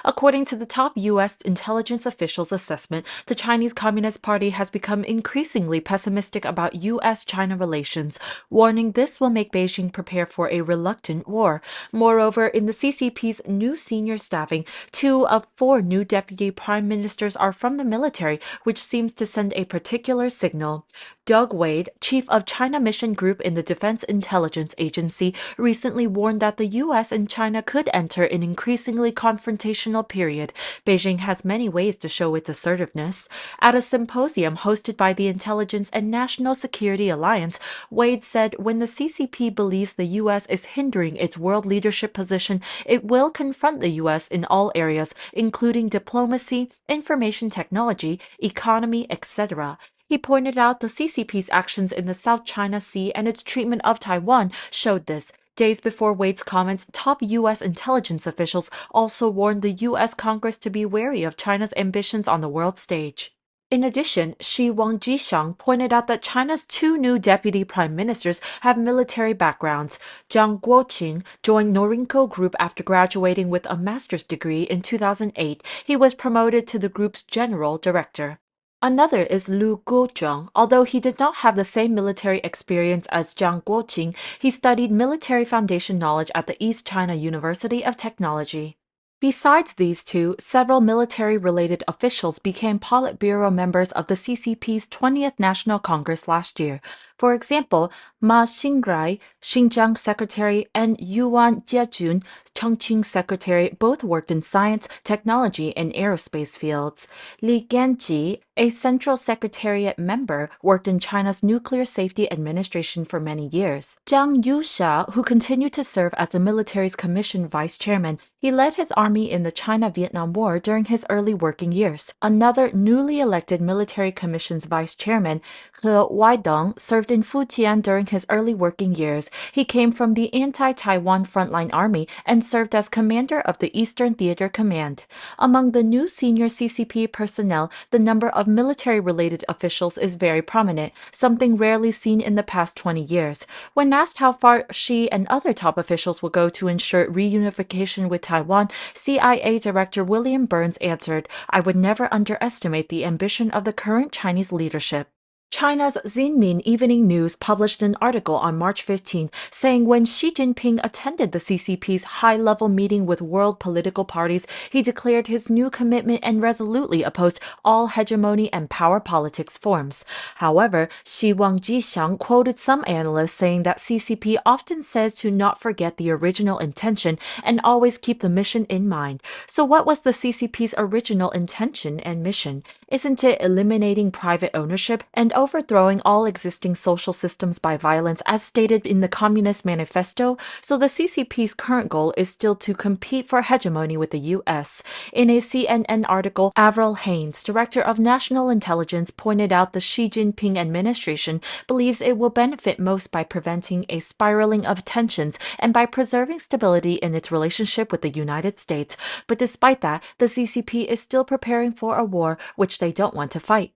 According to the top U.S. intelligence officials' assessment, the Chinese Communist Party has become increasingly pessimistic about U.S. China relations, warning this will make Beijing prepare for a reluctant war. Moreover, in the CCP's new senior staffing, 2 of 4 new deputy prime ministers are from the military, which seems to send a particular signal. Doug Wade, chief of China Mission Group in the Defense Intelligence Agency, recently warned that the U.S. and China could enter an increasingly confrontational period. Beijing has many ways to show its assertiveness. At a symposium hosted by the Intelligence and National Security Alliance, Wade said when the CCP believes the U.S. is hindering its world leadership position, it will confront the U.S. in all areas, including diplomacy, information technology, economy, etc. He pointed out the CCP's actions in the South China Sea and its treatment of Taiwan showed this. Days before Wade's comments, top U.S. intelligence officials also warned the U.S. Congress to be wary of China's ambitions on the world stage. In addition, Shi Wangjishang pointed out that China's 2 new deputy prime ministers have military backgrounds. Zhang Guoqing joined Norinco Group after graduating with a master's degree in 2008. He was promoted to the group's general director. Another is Lu Guozheng. Although he did not have the same military experience as Zhang Guoqing, he studied military foundation knowledge at the East China University of Technology. Besides these 2, several military-related officials became Politburo members of the CCP's 20th National Congress last year. For example, Ma Xingrai, Xinjiang Secretary, and Yuan Jiejun, Chongqing Secretary, both worked in science, technology, and aerospace fields. Li Ganji, a Central Secretariat member, worked in China's Nuclear Safety Administration for many years. Zhang Yusha, who continued to serve as the military's commission vice chairman, he led his army in the China-Vietnam War during his early working years. Another newly elected military commission's vice chairman, He Weidong, served in Fujian during his early working years. He came from the anti-Taiwan frontline army and served as commander of the Eastern Theater Command. Among the new senior CCP personnel, the number of military-related officials is very prominent, something rarely seen in the past 20 years. When asked how far Xi and other top officials will go to ensure reunification with Taiwan, CIA Director William Burns answered, "I would never underestimate the ambition of the current Chinese leadership." China's Xinmin Evening News published an article on March 15th saying when Xi Jinping attended the CCP's high-level meeting with world political parties, he declared his new commitment and resolutely opposed all hegemony and power politics forms. However, Shi Wangjishang quoted some analysts saying that CCP often says to not forget the original intention and always keep the mission in mind. So what was the CCP's original intention and mission? Isn't it eliminating private ownership and overthrowing all existing social systems by violence as stated in the Communist Manifesto? So the CCP's current goal is still to compete for hegemony with the U.S. In a CNN article, Avril Haines, director of national intelligence, pointed out the Xi Jinping administration believes it will benefit most by preventing a spiraling of tensions and by preserving stability in its relationship with the United States. But despite that, the CCP is still preparing for a war which they don't want to fight.